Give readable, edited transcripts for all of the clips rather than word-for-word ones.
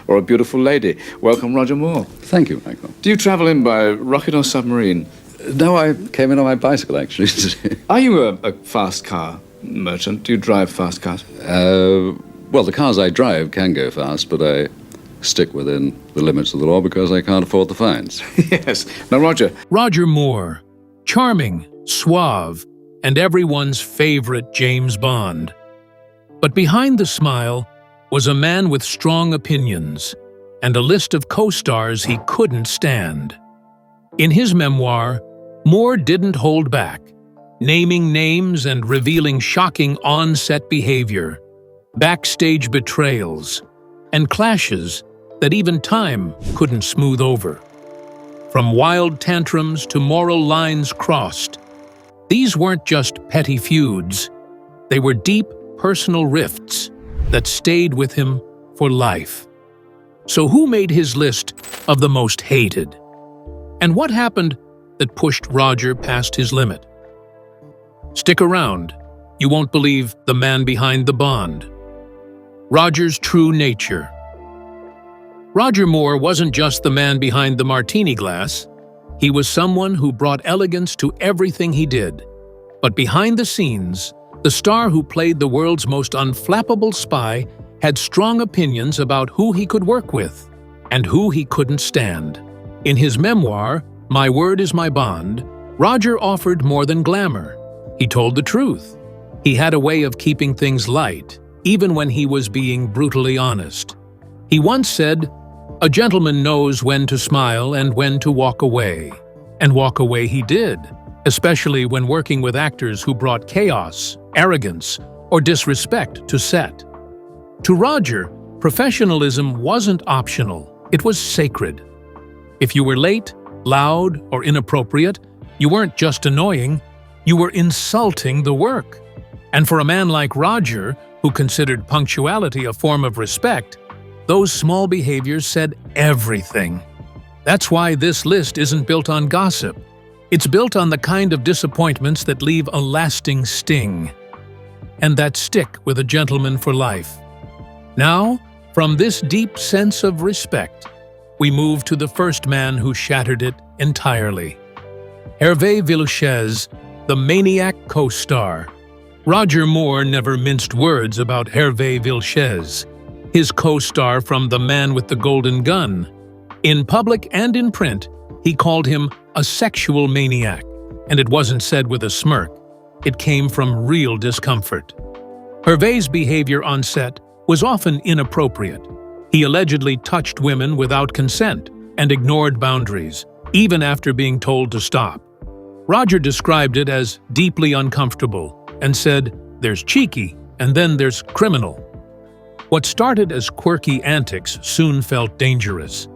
or a beautiful lady. Welcome, Roger Moore. Thank you, Michael. Do you travel in by rocket or submarine? No, I came in on my bicycle, actually. Are you a fast car merchant? Do you drive fast cars? Well, the cars I drive can go fast, but I stick within the limits of the law because I can't afford the fines. Yes. Now, Roger. Roger Moore, charming, suave, and everyone's favorite James Bond. But behind the smile was a man with strong opinions and a list of co-stars he couldn't stand. In his memoir, Moore didn't hold back, naming names and revealing shocking on-set behavior, backstage betrayals, and clashes that even time couldn't smooth over. From wild tantrums to moral lines crossed, these weren't just petty feuds. They were deep personal rifts that stayed with him for life. So who made his list of the most hated? And what happened that pushed Roger past his limit? Stick around. You won't believe the man behind the Bond. Roger's true nature. Roger Moore wasn't just the man behind the martini glass. He was someone who brought elegance to everything he did. But behind the scenes, the star who played the world's most unflappable spy had strong opinions about who he could work with and who he couldn't stand. In his memoir, My Word is My Bond, Roger offered more than glamour. He told the truth. He had a way of keeping things light, even when he was being brutally honest. He once said, "A gentleman knows when to smile and when to walk away." And walk away he did, especially when working with actors who brought chaos, arrogance, or disrespect to set. To Roger, professionalism wasn't optional, it was sacred. If you were late, loud, or inappropriate, you weren't just annoying, you were insulting the work. And for a man like Roger, who considered punctuality a form of respect, those small behaviors said everything. That's why this list isn't built on gossip. It's built on the kind of disappointments that leave a lasting sting, and that stick with a gentleman for life. Now, from this deep sense of respect, we move to the first man who shattered it entirely. Hervé Villechaize, the maniac co-star. Roger Moore never minced words about Hervé Villechaize, his co-star from The Man with the Golden Gun. In public and in print, he called him a sexual maniac, and it wasn't said with a smirk. It came from real discomfort. Hervé's behavior on set was often inappropriate. He allegedly touched women without consent and ignored boundaries, even after being told to stop. Roger described it as deeply uncomfortable and said, "There's cheeky, and then there's criminal." What started as quirky antics soon felt dangerous.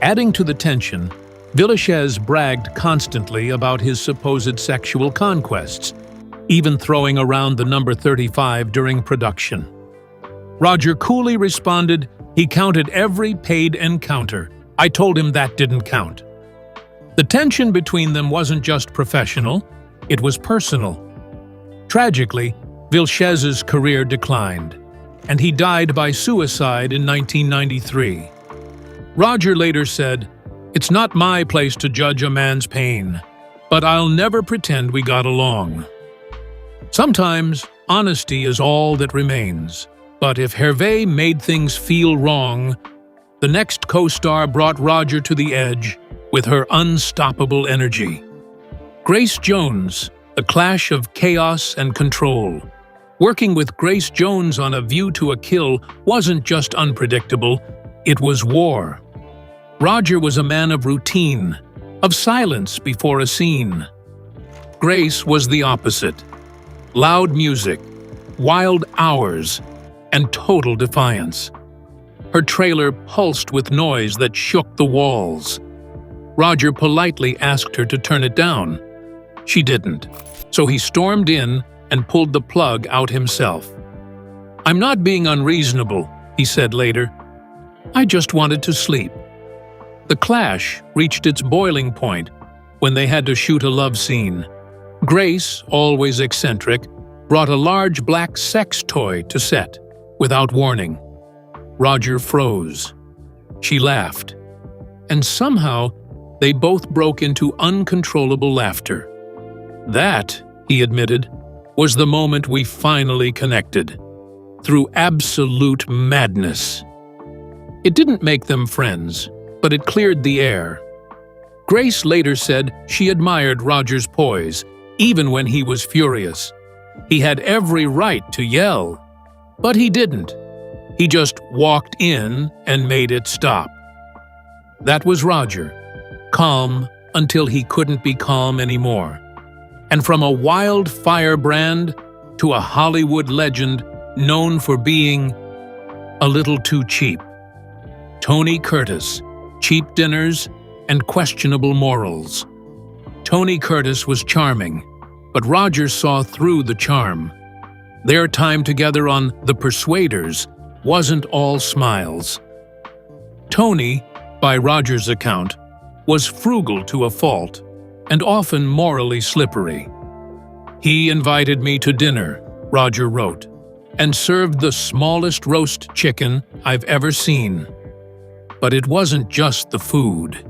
Adding to the tension, Villechaize bragged constantly about his supposed sexual conquests, even throwing around the number 35 during production. Roger coolly responded, "He counted every paid encounter. I told him that didn't count." The tension between them wasn't just professional, it was personal. Tragically, Villechaize's career declined, and he died by suicide in 1993. Roger later said, "It's not my place to judge a man's pain, but I'll never pretend we got along." Sometimes, honesty is all that remains. But if Hervé made things feel wrong, the next co-star brought Roger to the edge with her unstoppable energy. Grace Jones, a clash of chaos and control. Working with Grace Jones on A View to a Kill wasn't just unpredictable, it was war. Roger was a man of routine, of silence before a scene. Grace was the opposite. Loud music, wild hours, and total defiance. Her trailer pulsed with noise that shook the walls. Roger politely asked her to turn it down. She didn't, so he stormed in and pulled the plug out himself. "I'm not being unreasonable," he said later. "I just wanted to sleep." The clash reached its boiling point when they had to shoot a love scene. Grace, always eccentric, brought a large black sex toy to set, without warning. Roger froze. She laughed. And somehow, they both broke into uncontrollable laughter. That, he admitted, was the moment we finally connected. Through absolute madness. It didn't make them friends, but it cleared the air. Grace later said she admired Roger's poise, even when he was furious. He had every right to yell, but he didn't. He just walked in and made it stop. That was Roger, calm until he couldn't be calm anymore. And from a wild firebrand to a Hollywood legend known for being a little too cheap. Tony Curtis, cheap dinners and questionable morals. Tony Curtis was charming, but Roger saw through the charm. Their time together on The Persuaders wasn't all smiles. Tony, by Roger's account, was frugal to a fault and often morally slippery. He invited me to dinner, Roger wrote, and served the smallest roast chicken I've ever seen. But it wasn't just the food.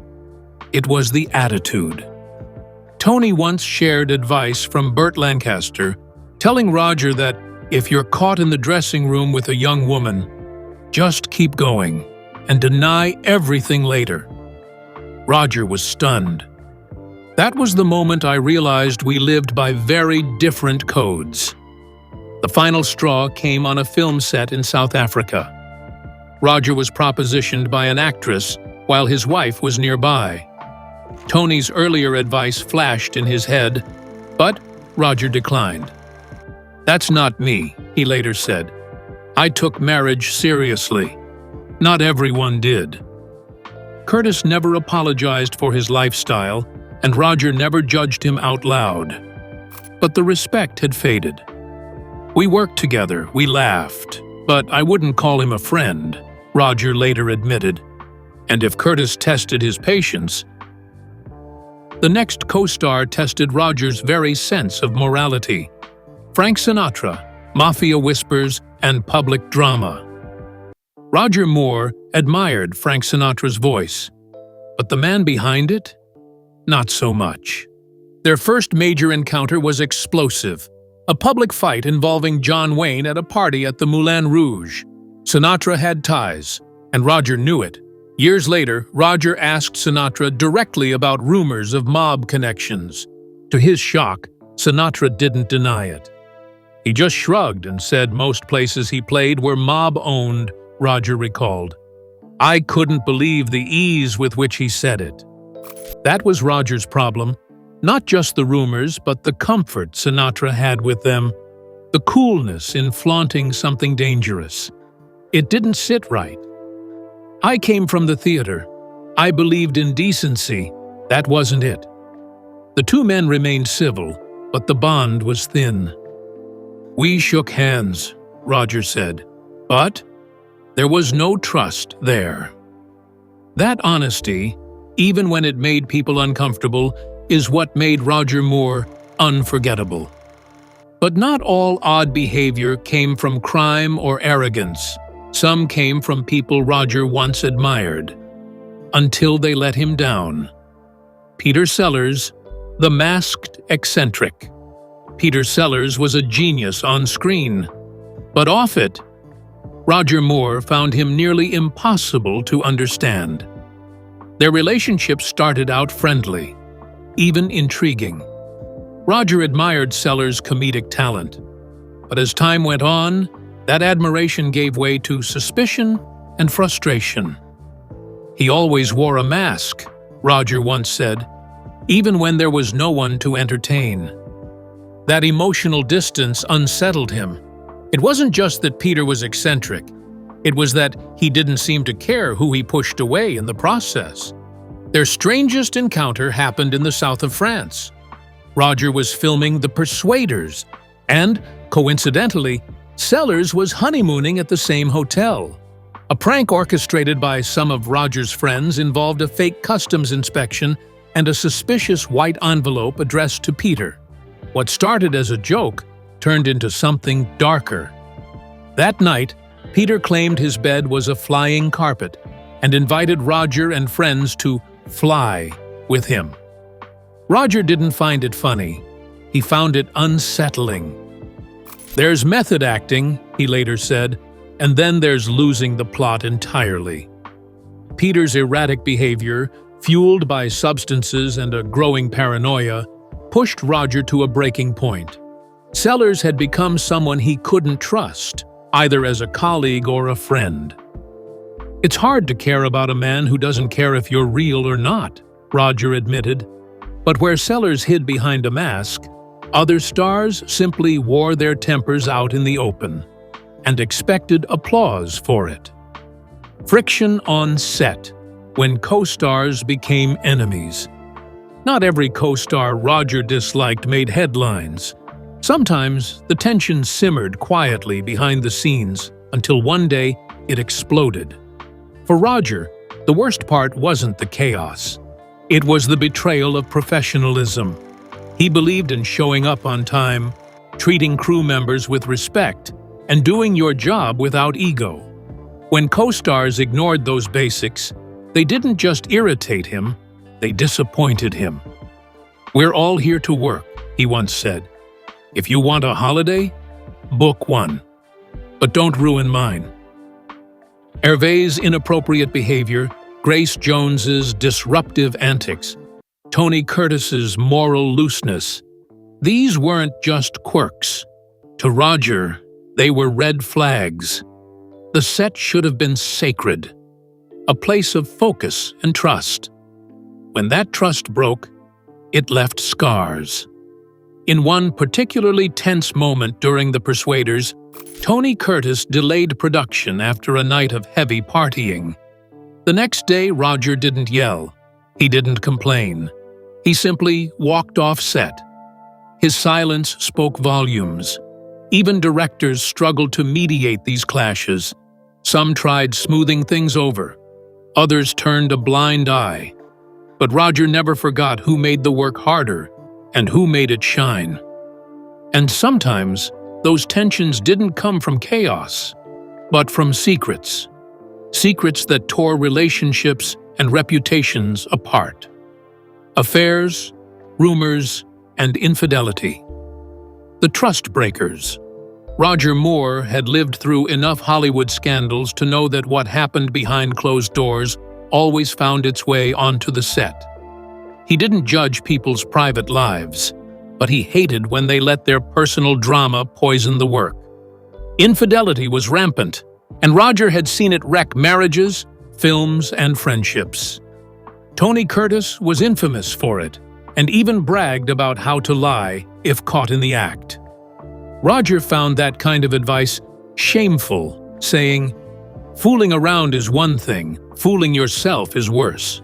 It was the attitude. Tony once shared advice from Burt Lancaster, telling Roger that if you're caught in the dressing room with a young woman, just keep going and deny everything later. Roger was stunned. That was the moment I realized we lived by very different codes. The final straw came on a film set in South Africa. Roger was propositioned by an actress while his wife was nearby. Tony's earlier advice flashed in his head, but Roger declined. "That's not me," he later said. "I took marriage seriously. Not everyone did." Curtis never apologized for his lifestyle, and Roger never judged him out loud. But the respect had faded. "We worked together, we laughed, but I wouldn't call him a friend," Roger later admitted. And if Curtis tested his patience, the next co-star tested Roger's very sense of morality. Frank Sinatra, mafia whispers, and public drama. Roger Moore admired Frank Sinatra's voice, but the man behind it? Not so much. Their first major encounter was explosive, a public fight involving John Wayne at a party at the Moulin Rouge. Sinatra had ties, and Roger knew it. Years later, Roger asked Sinatra directly about rumors of mob connections. To his shock, Sinatra didn't deny it. He just shrugged and said most places he played were mob-owned, Roger recalled. I couldn't believe the ease with which he said it. That was Roger's problem, not just the rumors, but the comfort Sinatra had with them, the coolness in flaunting something dangerous. It didn't sit right. I came from the theater. I believed in decency. That wasn't it. The two men remained civil, but the bond was thin. We shook hands, Roger said, but there was no trust there. That honesty, even when it made people uncomfortable, is what made Roger Moore unforgettable. But not all odd behavior came from crime or arrogance. Some came from people Roger once admired, until they let him down. Peter Sellers, the masked eccentric. Peter Sellers was a genius on screen, but off it, Roger Moore found him nearly impossible to understand. Their relationship started out friendly, even intriguing. Roger admired Sellers' comedic talent, but as time went on, that admiration gave way to suspicion and frustration. He always wore a mask, Roger once said, even when there was no one to entertain. That emotional distance unsettled him. It wasn't just that Peter was eccentric. It was that he didn't seem to care who he pushed away in the process. Their strangest encounter happened in the south of France. Roger was filming The Persuaders, and, coincidentally, Sellers was honeymooning at the same hotel. A prank orchestrated by some of Roger's friends involved a fake customs inspection and a suspicious white envelope addressed to Peter. What started as a joke turned into something darker. That night, Peter claimed his bed was a flying carpet, and invited Roger and friends to fly with him. Roger didn't find it funny. He found it unsettling. "There's method acting," he later said, "and then there's losing the plot entirely." Peter's erratic behavior, fueled by substances and a growing paranoia, pushed Roger to a breaking point. Sellers had become someone he couldn't trust, either as a colleague or a friend. "It's hard to care about a man who doesn't care if you're real or not," Roger admitted. But where Sellers hid behind a mask, other stars simply wore their tempers out in the open and expected applause for it. Friction on set, when co-stars became enemies. Not every co-star Roger disliked made headlines. Sometimes the tension simmered quietly behind the scenes until one day it exploded. For Roger, the worst part wasn't the chaos. It was the betrayal of professionalism. He believed in showing up on time, treating crew members with respect, and doing your job without ego. When co-stars ignored those basics, they didn't just irritate him, they disappointed him. "We're all here to work," he once said. "If you want a holiday, book one. But don't ruin mine." Hervé's inappropriate behavior, Grace Jones's disruptive antics, Tony Curtis's moral looseness, these weren't just quirks. To Roger, they were red flags. The set should have been sacred, a place of focus and trust. When that trust broke, it left scars. In one particularly tense moment during The Persuaders, Tony Curtis delayed production after a night of heavy partying. The next day, Roger didn't yell. He didn't complain. He simply walked off set. His silence spoke volumes. Even directors struggled to mediate these clashes. Some tried smoothing things over. Others turned a blind eye. But Roger never forgot who made the work harder and who made it shine. And sometimes, those tensions didn't come from chaos, but from secrets. Secrets that tore relationships and reputations apart. Affairs, rumors, and infidelity. The trust breakers. Roger Moore had lived through enough Hollywood scandals to know that what happened behind closed doors always found its way onto the set. He didn't judge people's private lives, but he hated when they let their personal drama poison the work. Infidelity was rampant, and Roger had seen it wreck marriages, films, and friendships. Tony Curtis was infamous for it, and even bragged about how to lie if caught in the act. Roger found that kind of advice shameful, saying, "Fooling around is one thing, fooling yourself is worse."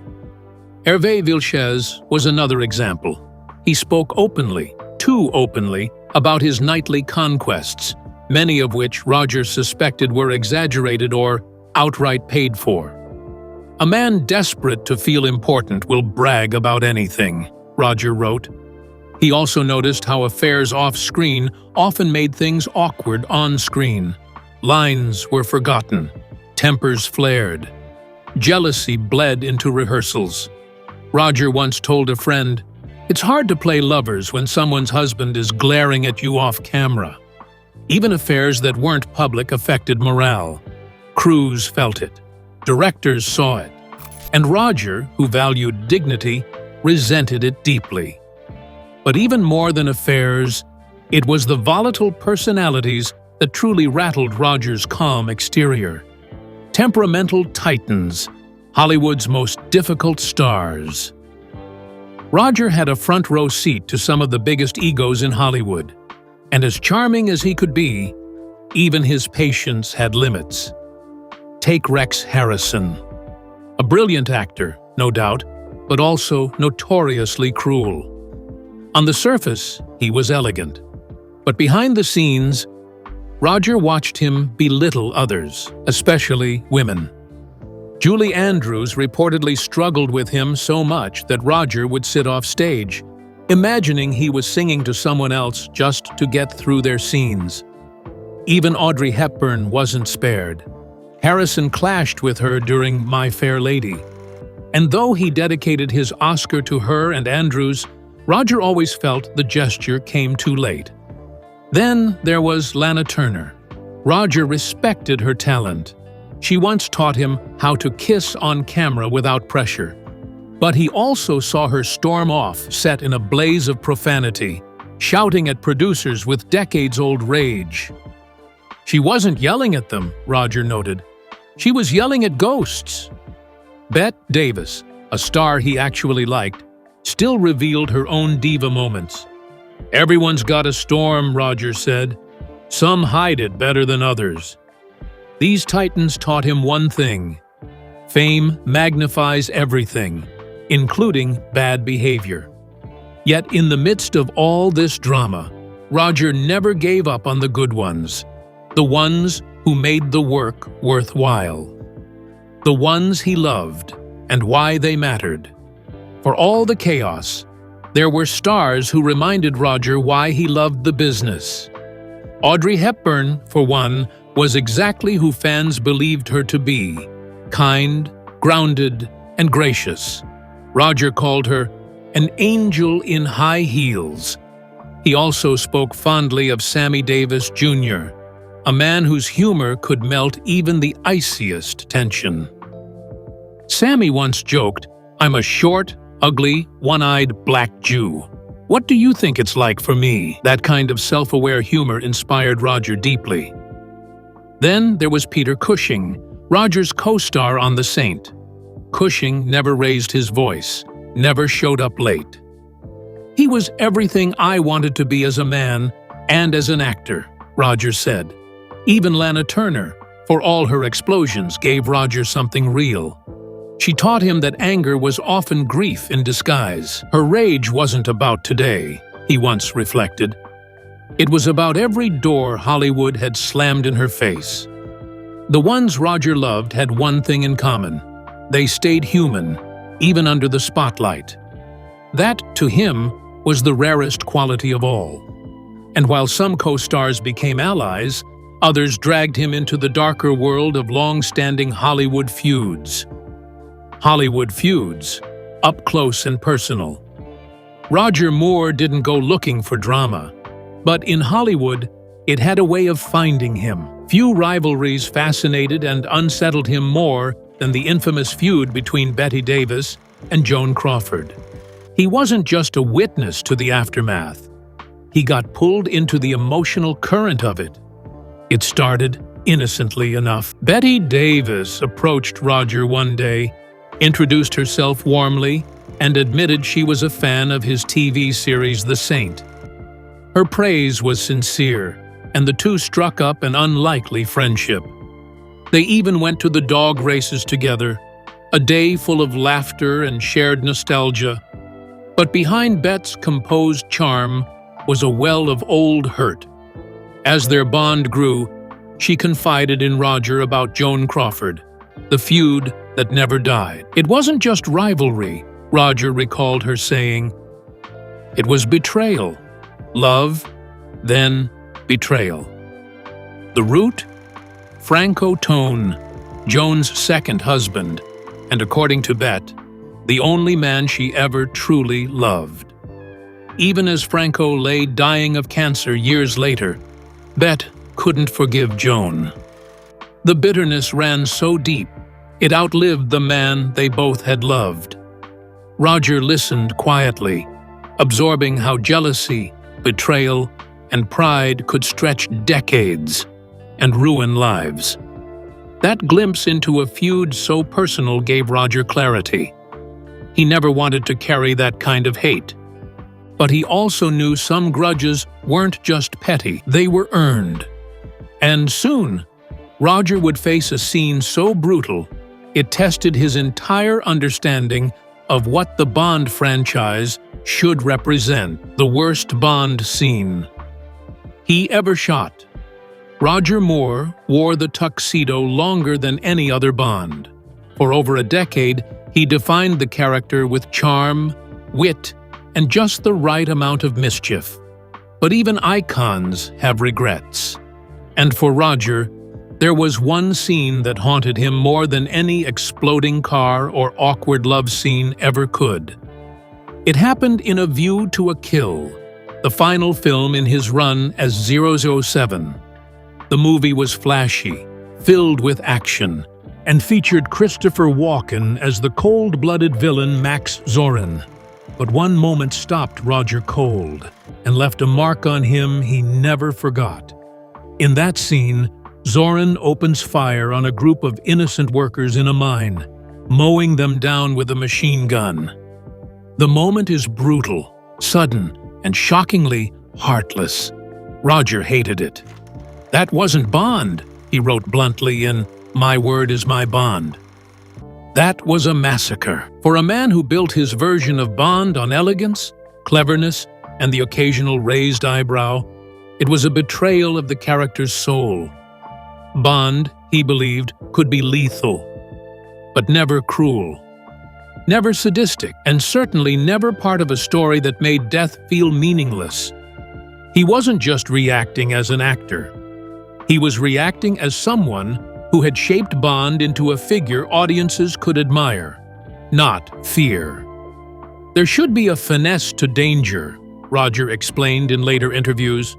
Hervé Villechaize was another example. He spoke openly, too openly, about his nightly conquests, many of which Roger suspected were exaggerated or outright paid for. "A man desperate to feel important will brag about anything," Roger wrote. He also noticed how affairs off-screen often made things awkward on-screen. Lines were forgotten, tempers flared. Jealousy bled into rehearsals. Roger once told a friend, "It's hard to play lovers when someone's husband is glaring at you off-camera." Even affairs that weren't public affected morale. Crews felt it. Directors saw it. And Roger, who valued dignity, resented it deeply. But even more than affairs, it was the volatile personalities that truly rattled Roger's calm exterior. Temperamental titans, Hollywood's most difficult stars. Roger had a front-row seat to some of the biggest egos in Hollywood. And as charming as he could be, even his patience had limits. Take Rex Harrison. A brilliant actor, no doubt, but also notoriously cruel. On the surface, he was elegant. But behind the scenes, Roger watched him belittle others, especially women. Julie Andrews reportedly struggled with him so much that Roger would sit off stage, imagining he was singing to someone else just to get through their scenes. Even Audrey Hepburn wasn't spared. Harrison clashed with her during My Fair Lady. And though he dedicated his Oscar to her and Andrews, Roger always felt the gesture came too late. Then there was Lana Turner. Roger respected her talent. She once taught him how to kiss on camera without pressure. But he also saw her storm off, set in a blaze of profanity, shouting at producers with decades-old rage. She wasn't yelling at them, Roger noted. She was yelling at ghosts. Bette Davis, a star he actually liked, still revealed her own diva moments. "Everyone's got a storm," Roger said. "Some hide it better than others." These titans taught him one thing: fame magnifies everything, including bad behavior. Yet in the midst of all this drama, Roger never gave up on the good ones, the ones who made the work worthwhile, the ones he loved and why they mattered. For all the chaos, there were stars who reminded Roger why he loved the business. Audrey Hepburn, for one, was exactly who fans believed her to be: kind, grounded, and gracious. Roger called her an angel in high heels. He also spoke fondly of Sammy Davis Jr., a man whose humor could melt even the iciest tension. Sammy once joked, "I'm a short, ugly, one-eyed black Jew. What do you think it's like for me?" That kind of self-aware humor inspired Roger deeply. Then there was Peter Cushing, Roger's co-star on The Saint. Cushing never raised his voice, never showed up late. "He was everything I wanted to be as a man and as an actor," Roger said. Even Lana Turner, for all her explosions, gave Roger something real. She taught him that anger was often grief in disguise. Her rage wasn't about today, he once reflected. It was about every door Hollywood had slammed in her face. The ones Roger loved had one thing in common: they stayed human, even under the spotlight. That, to him, was the rarest quality of all. And while some co-stars became allies, others dragged him into the darker world of long-standing Hollywood feuds. Hollywood feuds, up close and personal. Roger Moore didn't go looking for drama, but in Hollywood, it had a way of finding him. Few rivalries fascinated and unsettled him more than the infamous feud between Bette Davis and Joan Crawford. He wasn't just a witness to the aftermath. He got pulled into the emotional current of it. It started innocently enough. Bette Davis approached Roger one day, introduced herself warmly, and admitted she was a fan of his TV series The Saint. Her praise was sincere, and the two struck up an unlikely friendship. They even went to the dog races together, a day full of laughter and shared nostalgia. But behind Bette's composed charm was a well of old hurt. As their bond grew, she confided in Roger about Joan Crawford, the feud that never died. It wasn't just rivalry, Roger recalled her saying. It was betrayal. Love, then betrayal. The root? Franco Tone, Joan's second husband, and according to Bette, the only man she ever truly loved. Even as Franco lay dying of cancer years later, Bette couldn't forgive Joan. The bitterness ran so deep, it outlived the man they both had loved. Roger listened quietly, absorbing how jealousy, betrayal, and pride could stretch decades and ruin lives. That glimpse into a feud so personal gave Roger clarity. He never wanted to carry that kind of hate. But he also knew some grudges weren't just petty, they were earned. And soon, Roger would face a scene so brutal, it tested his entire understanding of what the Bond franchise should represent: the worst Bond scene he ever shot. Roger Moore wore the tuxedo longer than any other Bond. For over a decade, he defined the character with charm, wit, and just the right amount of mischief. But even icons have regrets. And for Roger, There was one scene that haunted him more than any exploding car or awkward love scene ever could. It happened in A View to a Kill, the final film in his run as 007. The movie was flashy, filled with action, and featured Christopher Walken as the cold-blooded villain Max Zorin. But one moment stopped Roger cold and left a mark on him he never forgot. In that scene, Zorin opens fire on a group of innocent workers in a mine, mowing them down with a machine gun. The moment is brutal, sudden, and shockingly heartless. Roger hated it. "That wasn't Bond," he wrote bluntly in My Word is My Bond. That was a massacre. For a man who built his version of Bond on elegance, cleverness, and the occasional raised eyebrow, it was a betrayal of the character's soul. Bond, he believed, could be lethal, but never cruel. Never sadistic, and certainly never part of a story that made death feel meaningless. He wasn't just reacting as an actor. He was reacting as someone who had shaped Bond into a figure audiences could admire, not fear. There should be a finesse to danger, Roger explained in later interviews.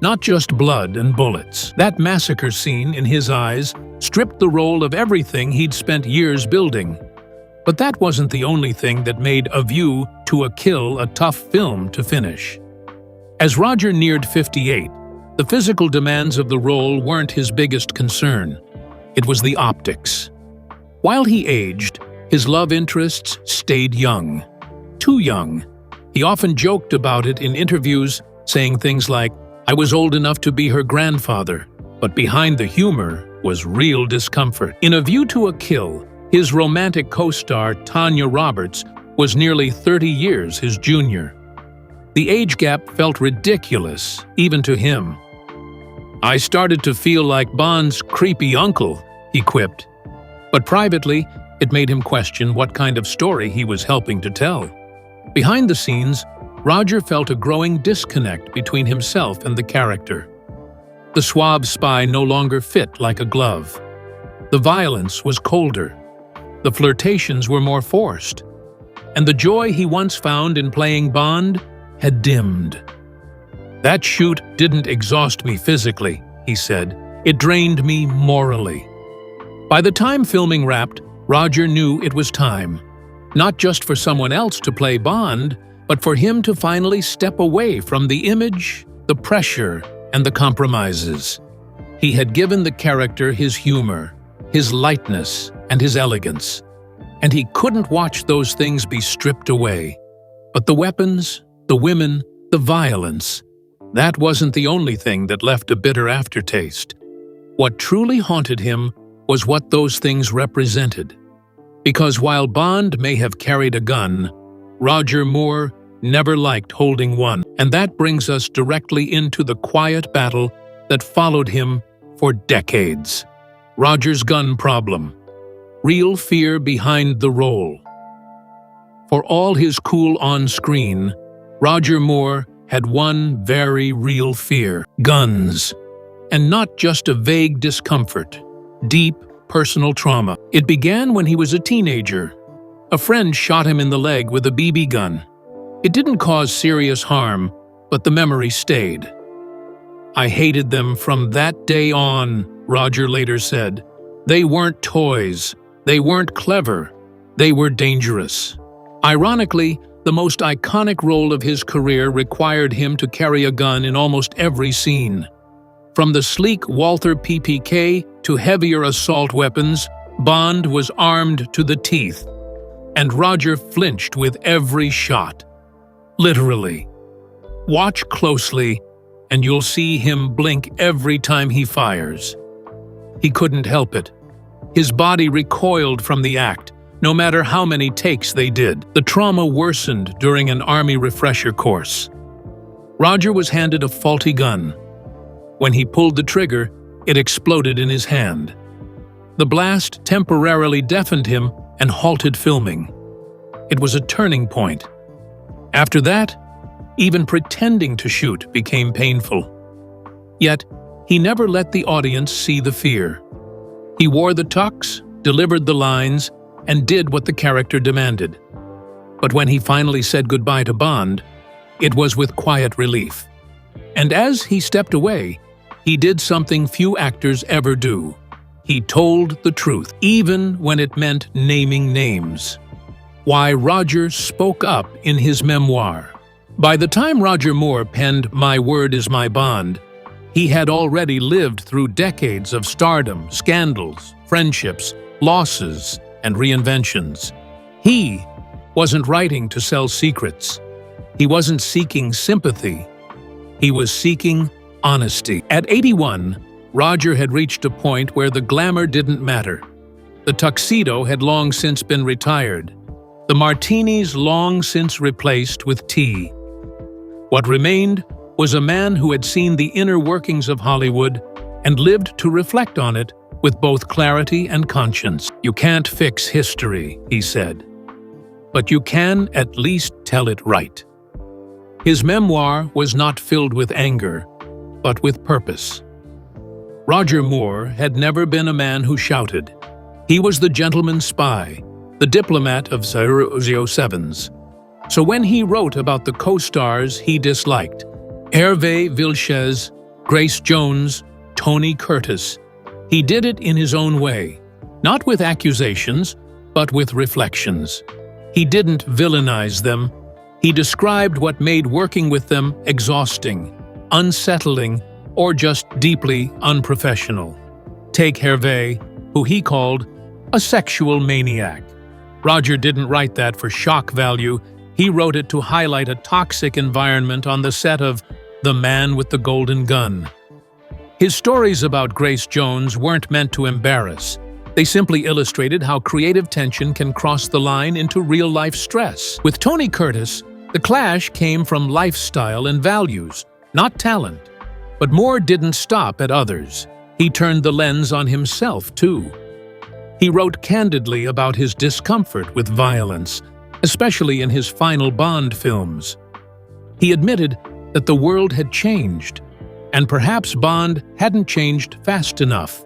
Not just blood and bullets. That massacre scene, in his eyes, stripped the role of everything he'd spent years building. But that wasn't the only thing that made A View to a Kill a tough film to finish. As Roger neared 58, the physical demands of the role weren't his biggest concern. It was the optics. While he aged, his love interests stayed young. Too young. He often joked about it in interviews, saying things like, "I was old enough to be her grandfather," but behind the humor was real discomfort. In A View to a Kill, his romantic co-star Tanya Roberts was nearly 30 years his junior. The age gap felt ridiculous, even to him. "I started to feel like Bond's creepy uncle," he quipped. But privately, it made him question what kind of story he was helping to tell. Behind the scenes, Roger felt a growing disconnect between himself and the character. The suave spy no longer fit like a glove. The violence was colder. The flirtations were more forced. And the joy he once found in playing Bond had dimmed. "That shoot didn't exhaust me physically," he said. "It drained me morally." By the time filming wrapped, Roger knew it was time. Not just for someone else to play Bond, but for him to finally step away from the image, the pressure, and the compromises. He had given the character his humor, his lightness, and his elegance, and he couldn't watch those things be stripped away. But the weapons, the women, the violence, that wasn't the only thing that left a bitter aftertaste. What truly haunted him was what those things represented. Because while Bond may have carried a gun, Roger Moore never liked holding one, and that brings us directly into the quiet battle that followed him for decades. Roger's gun problem. Real fear behind the role. For all his cool on-screen, Roger Moore had one very real fear: guns. And not just a vague discomfort, deep personal trauma. It began when he was a teenager. A friend shot him in the leg with a BB gun. It didn't cause serious harm, but the memory stayed. "I hated them from that day on," Roger later said. "They weren't toys. They weren't clever. They were dangerous." Ironically, the most iconic role of his career required him to carry a gun in almost every scene. From the sleek Walther PPK to heavier assault weapons, Bond was armed to the teeth. And Roger flinched with every shot. Literally. Watch closely, and you'll see him blink every time he fires. He couldn't help it. His body recoiled from the act, no matter how many takes they did. The trauma worsened during an Army refresher course. Roger was handed a faulty gun. When he pulled the trigger, it exploded in his hand. The blast temporarily deafened him and halted filming. It was a turning point. After that, even pretending to shoot became painful. Yet, he never let the audience see the fear. He wore the tux, delivered the lines, and did what the character demanded. But when he finally said goodbye to Bond, it was with quiet relief. And as he stepped away, he did something few actors ever do. He told the truth, even when it meant naming names. Why Roger spoke up in his memoir. By the time Roger Moore penned My Word Is My Bond, he had already lived through decades of stardom, scandals, friendships, losses, and reinventions. He wasn't writing to sell secrets. He wasn't seeking sympathy. He was seeking honesty. At 81, Roger had reached a point where the glamour didn't matter. The tuxedo had long since been retired. The martinis long since replaced with tea. What remained was a man who had seen the inner workings of Hollywood and lived to reflect on it with both clarity and conscience. You can't fix history, he said, but you can at least tell it right. His memoir was not filled with anger, but with purpose. Roger Moore had never been a man who shouted. He was the gentleman spy, the diplomat of 007s. So when he wrote about the co-stars he disliked, Hervé Villechaize, Grace Jones, Tony Curtis, he did it in his own way, not with accusations, but with reflections. He didn't villainize them. He described what made working with them exhausting, unsettling, or just deeply unprofessional. Take Hervé, who he called a sexual maniac. Roger didn't write that for shock value. He wrote it to highlight a toxic environment on the set of The Man with the Golden Gun. His stories about Grace Jones weren't meant to embarrass. They simply illustrated how creative tension can cross the line into real-life stress. With Tony Curtis, the clash came from lifestyle and values, not talent. But Moore didn't stop at others. He turned the lens on himself, too. He wrote candidly about his discomfort with violence, especially in his final Bond films. He admitted that the world had changed, and perhaps Bond hadn't changed fast enough.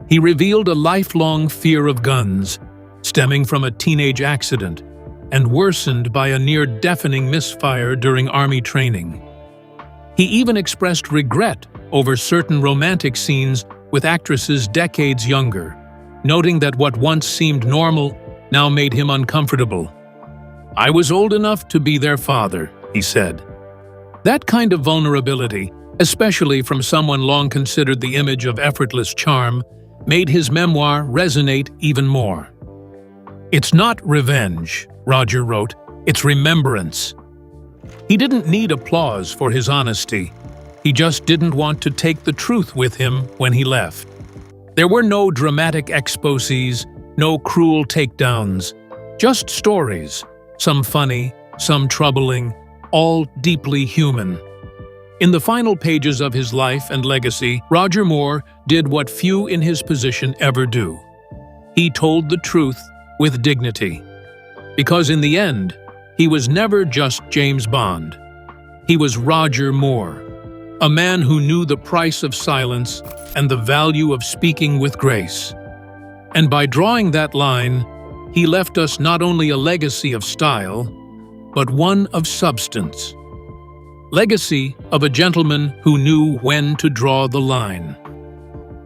He revealed a lifelong fear of guns, stemming from a teenage accident, and worsened by a near-deafening misfire during Army training. He even expressed regret over certain romantic scenes with actresses decades younger, noting that what once seemed normal now made him uncomfortable. "I was old enough to be their father," he said. That kind of vulnerability, especially from someone long considered the image of effortless charm, made his memoir resonate even more. "It's not revenge," Roger wrote, "it's remembrance." He didn't need applause for his honesty. He just didn't want to take the truth with him when he left. There were no dramatic exposés, no cruel takedowns, just stories, some funny, some troubling, all deeply human. In the final pages of his life and legacy, Roger Moore did what few in his position ever do. He told the truth with dignity. Because in the end, he was never just James Bond. He was Roger Moore, a man who knew the price of silence and the value of speaking with grace. And by drawing that line, he left us not only a legacy of style, but one of substance. Legacy of a gentleman who knew when to draw the line.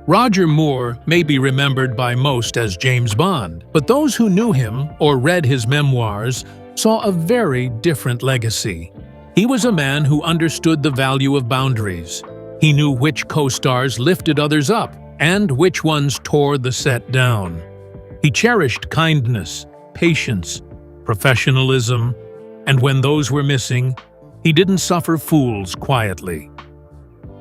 Roger Moore may be remembered by most as James Bond, but those who knew him or read his memoirs saw a very different legacy. He was a man who understood the value of boundaries. He knew which co-stars lifted others up and which ones tore the set down. He cherished kindness, patience, professionalism, and when those were missing, he didn't suffer fools quietly.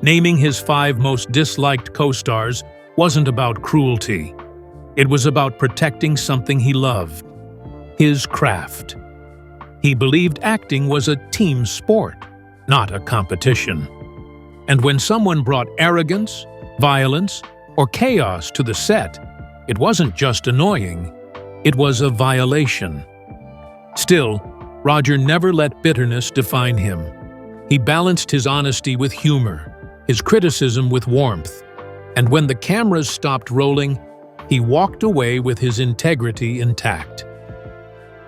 Naming his 5 most disliked co-stars wasn't about cruelty. It was about protecting something he loved, his craft. He believed acting was a team sport, not a competition. And when someone brought arrogance, violence, or chaos to the set, it wasn't just annoying, it was a violation. Still, Roger never let bitterness define him. He balanced his honesty with humor, his criticism with warmth, and when the cameras stopped rolling, he walked away with his integrity intact.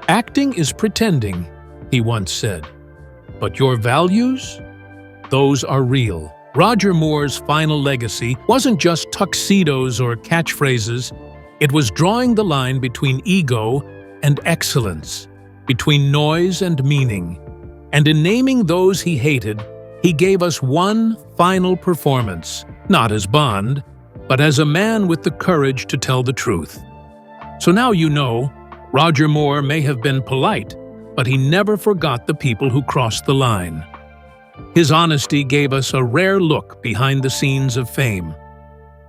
"Acting is pretending," he once said, "but your values? Those are real." Roger Moore's final legacy wasn't just tuxedos or catchphrases, it was drawing the line between ego and excellence, between noise and meaning. And in naming those he hated, he gave us one final performance, not as Bond, but as a man with the courage to tell the truth. So now you know, Roger Moore may have been polite, but he never forgot the people who crossed the line. His honesty gave us a rare look behind the scenes of fame.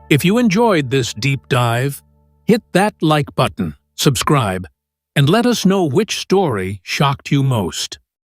If you enjoyed this deep dive, hit that like button, subscribe, and let us know which story shocked you most.